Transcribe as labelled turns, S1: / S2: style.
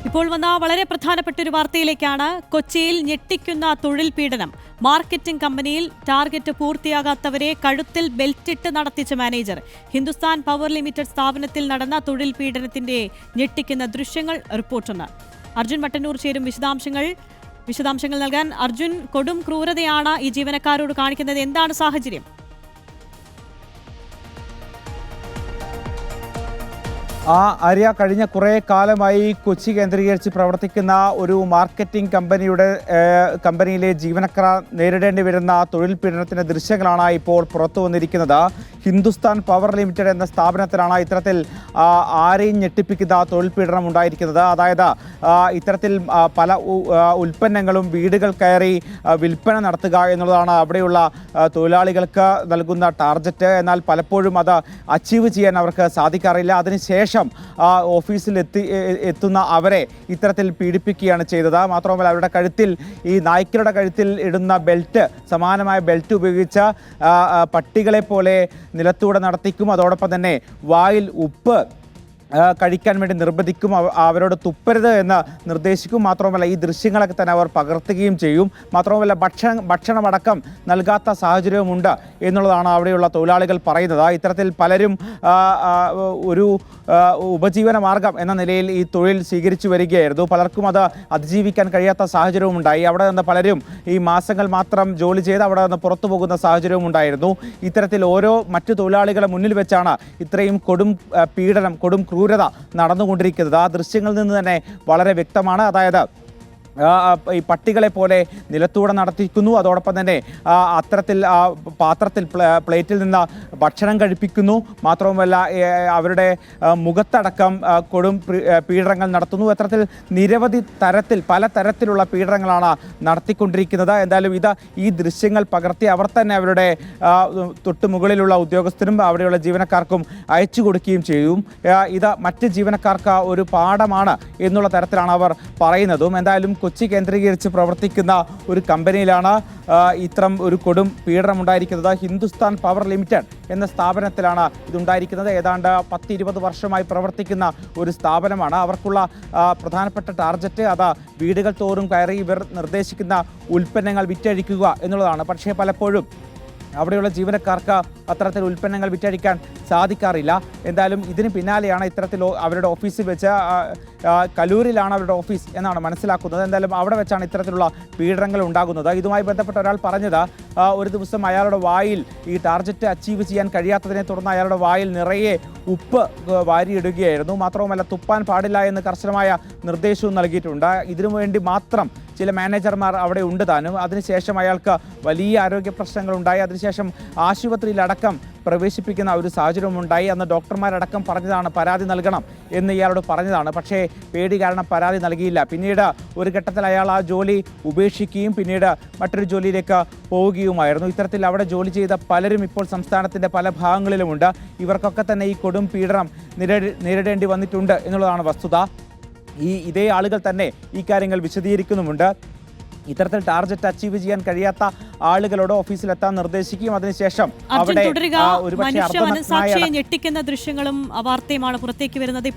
S1: ഇപ്പോൾ വന്ന വളരെ പ്രധാനപ്പെട്ട ഒരു വാർത്തയിലേക്കാണ്. കൊച്ചിയിൽ ഞെട്ടിക്കുന്ന തൊഴിൽ പീഡനം. മാർക്കറ്റിംഗ് കമ്പനിയിൽ ടാർഗറ്റ് പൂർത്തിയാകാത്തവരെ കഴുത്തിൽ ബെൽറ്റിട്ട് നടത്തിച്ച മാനേജർ. ഹിന്ദുസ്ഥാൻ പവർ ലിമിറ്റഡ് സ്ഥാപനത്തിൽ നടന്ന തൊഴിൽ പീഡനത്തിന്റെ ഞെട്ടിക്കുന്ന ദൃശ്യങ്ങൾ റിപ്പോർട്ടുണ്ട്. അർജുൻ മട്ടന്നൂർ ചേരും വിശദാംശങ്ങൾ നൽകാൻ. അർജുൻ, കൊടും ക്രൂരതയാണ് ഈ ജീവനക്കാരോട് കാണിക്കുന്നത്. എന്താണ് സാഹചര്യം?
S2: ആര്യ, കഴിഞ്ഞ കുറേ കാലമായി കൊച്ചി കേന്ദ്രീകരിച്ച് പ്രവർത്തിക്കുന്ന ഒരു മാർക്കറ്റിംഗ് കമ്പനിയിലെ ജീവനക്കാർ നേരിടേണ്ടി വരുന്ന തൊഴിൽ പീഡനത്തിൻ്റെ ദൃശ്യങ്ങളാണ് ഇപ്പോൾ പുറത്തു വന്നിരിക്കുന്നത്. ഹിന്ദുസ്ഥാൻ പവർ ലിമിറ്റഡ് എന്ന സ്ഥാപനത്തിലാണ് ഇത്തരത്തിൽ ആരെയും ഞെട്ടിപ്പിക്കുന്ന തൊഴിൽ പീഡനം ഉണ്ടായിരിക്കുന്നത്. അതായത് ഇത്തരത്തിൽ പല ഉൽപ്പന്നങ്ങളും വീടുകൾ കയറി വിൽപ്പന നടത്തുക എന്നുള്ളതാണ് അവിടെയുള്ള തൊഴിലാളികൾക്ക് നൽകുന്ന ടാർഗറ്റ്. എന്നാൽ പലപ്പോഴും അത് അച്ചീവ് ചെയ്യാൻ അവർക്ക് സാധിക്കാറില്ല. അതിനുശേഷം ഓഫീസിൽ എത്തുന്ന അവരെ ഇത്തരത്തിൽ പീഡിപ്പിക്കുകയാണ് ചെയ്തത്. മാത്രമല്ല, അവരുടെ കഴുത്തിൽ, ഈ നായ്ക്കളുടെ കഴുത്തിൽ ഇടുന്ന ബെൽറ്റ്, സമാനമായ ബെൽറ്റ് ഉപയോഗിച്ച് പട്ടികളെ പോലെ നിലത്തൂടെ നടത്തിക്കും. അതോടൊപ്പം തന്നെ വായിൽ ഉപ്പ് കഴിക്കാൻ വേണ്ടി നിർബന്ധിക്കും, അവരോട് തുപ്പരുത് എന്ന് നിർദ്ദേശിക്കും. മാത്രമല്ല, ഈ ദൃശ്യങ്ങളൊക്കെ തന്നെ അവർ പകർത്തുകയും ചെയ്യും. മാത്രമല്ല, ഭക്ഷണമടക്കം നൽകാത്ത സാഹചര്യവുമുണ്ട് എന്നുള്ളതാണ് അവിടെയുള്ള തൊഴിലാളികൾ പറയുന്നത്. ഇത്തരത്തിൽ പലരും ഒരു ഉപജീവന മാർഗം എന്ന നിലയിൽ ഈ തൊഴിൽ സ്വീകരിച്ചു വരികയായിരുന്നു. പലർക്കും അത് അതിജീവിക്കാൻ കഴിയാത്ത സാഹചര്യവും ഉണ്ടായി. അവിടെ നിന്ന് പലരും ഈ മാസങ്ങൾ മാത്രം ജോലി ചെയ്ത് അവിടെ നിന്ന് പുറത്തു പോകുന്ന സാഹചര്യവും ഉണ്ടായിരുന്നു. ഇത്തരത്തിൽ ഓരോ മറ്റു തൊഴിലാളികളെ മുന്നിൽ വെച്ചാണ് ഇത്രയും കൊടും പീഡനം, കൊടും ക്രൂരത നടന്നുകൊണ്ടിരിക്കുന്നത്. ആ ദൃശ്യങ്ങളിൽ നിന്ന് തന്നെ വളരെ വ്യക്തമാണ്. അതായത് ഈ പട്ടികളെ പോലെ നിലത്തൂടെ നടത്തിക്കുന്നു. അതോടൊപ്പം തന്നെ അത്തരത്തിൽ പാത്രത്തിൽ, പ്ലേറ്റിൽ നിന്ന് ഭക്ഷണം കഴിപ്പിക്കുന്നു. മാത്രവുമല്ല, അവരുടെ മുഖത്തടക്കം കൊടും പീഡനങ്ങൾ നടത്തുന്നു. അത്തരത്തിൽ നിരവധി തരത്തിൽ, പല തരത്തിലുള്ള പീഡനങ്ങളാണ് നടത്തിക്കൊണ്ടിരിക്കുന്നത്. എന്തായാലും ഈ ദൃശ്യങ്ങൾ പകർത്തി അവർ തന്നെ അവരുടെ തൊട്ടുമുകളിലുള്ള ഉദ്യോഗസ്ഥരും അവിടെയുള്ള ജീവനക്കാർക്കും അയച്ചു കൊടുക്കുകയും ചെയ്യും. ഇത് മറ്റ് ജീവനക്കാർക്ക് ഒരു പാഠമാണ് എന്നുള്ള തരത്തിലാണ് അവർ പറയുന്നതും. എന്തായാലും കൊച്ചി കേന്ദ്രീകരിച്ച് പ്രവർത്തിക്കുന്ന ഒരു കമ്പനിയിലാണ് ഇത്തരം ഒരു കൊടും പീഡനം ഉണ്ടായിരിക്കുന്നത്. ഹിന്ദുസ്ഥാൻ പവർ ലിമിറ്റഡ് എന്ന സ്ഥാപനത്തിലാണ് ഇതുണ്ടായിരിക്കുന്നത്. ഏതാണ്ട് 10-20 വർഷമായി പ്രവർത്തിക്കുന്ന ഒരു സ്ഥാപനമാണ്. അവർക്കുള്ള പ്രധാനപ്പെട്ട ടാർഗറ്റ് അത് വീടുകൾ തോറും കയറി ഇവർ നിർദ്ദേശിക്കുന്ന ഉൽപ്പന്നങ്ങൾ വിറ്റഴിക്കുക എന്നുള്ളതാണ്. പക്ഷേ പലപ്പോഴും അവിടെയുള്ള ജീവനക്കാർക്ക് അത്തരത്തിൽ ഉൽപ്പന്നങ്ങൾ വിറ്റഴിക്കാൻ സാധിക്കാറില്ല. എന്തായാലും ഇതിന് പിന്നാലെയാണ് ഇത്തരത്തിൽ അവരുടെ ഓഫീസിൽ വെച്ച്, കലൂരിലാണ് അവരുടെ ഓഫീസ് എന്നാണ് മനസ്സിലാക്കുന്നത്. എന്തായാലും അവിടെ വെച്ചാണ് ഇത്തരത്തിലുള്ള പീഡനങ്ങൾ ഉണ്ടാകുന്നത്. ഇതുമായി ബന്ധപ്പെട്ട ഒരാൾ പറഞ്ഞത്, ഒരു ദിവസം അയാളുടെ വായിൽ ഈ ടാർഗറ്റ് അച്ചീവ് ചെയ്യാൻ കഴിയാത്തതിനെ തുടർന്ന് അയാളുടെ വായിൽ നിറയെ ഉപ്പ് വാരിയിടുകയായിരുന്നു. മാത്രവുമല്ല, തുപ്പാൻ പാടില്ല എന്ന് കർശനമായ നിർദ്ദേശവും നൽകിയിട്ടുണ്ട്. ഇതിനു വേണ്ടി മാത്രം ചില മാനേജർമാർ അവിടെ ഉണ്ട് താനും. അതിനുശേഷം അയാൾക്ക് വലിയ ആരോഗ്യ പ്രശ്നങ്ങളുണ്ടായി. അതിനുശേഷം ആശുപത്രിയിലടക്കം പ്രവേശിപ്പിക്കുന്ന ഒരു സാഹചര്യമുണ്ടായി. അന്ന് ഡോക്ടർമാരടക്കം പറഞ്ഞതാണ് പരാതി നൽകണം എന്ന് ഇയാളോട് പറഞ്ഞതാണ്. പക്ഷേ പേടി കാരണം പരാതി നൽകിയില്ല. പിന്നീട് ഒരു ഘട്ടത്തിൽ അയാൾ ആ ജോലി ഉപേക്ഷിക്കുകയും പിന്നീട് മറ്റൊരു ജോലിയിലേക്ക് പോവുകയുമായിരുന്നു. ഇത്തരത്തിൽ അവിടെ ജോലി ചെയ്ത പലരും ഇപ്പോൾ സംസ്ഥാനത്തിൻ്റെ പല ഭാഗങ്ങളിലുമുണ്ട്. ഇവർക്കൊക്കെ തന്നെ ഈ കൊടും പീഡനം നേരിടേണ്ടി വന്നിട്ടുണ്ട് എന്നുള്ളതാണ് വസ്തുത. ഇതേ ആളുകൾ തന്നെ ഈ കാര്യങ്ങൾ വിശദീകരിക്കുന്നുമുണ്ട്. ഇത്തരത്തിൽ ടാർഗറ്റ് അച്ചീവ് ചെയ്യാൻ കഴിയാത്ത ആളുകളോട് ഓഫീസിലെത്താൻ നിർദ്ദേശിക്കുകയും അതിനുശേഷം അവിടെ
S1: മനുഷ്യ മനസാക്ഷിയെ ഞെട്ടിക്കുന്ന ദൃശ്യങ്ങളും വാർത്തയുമാണ് പുറത്തേക്ക് വരുന്നത്.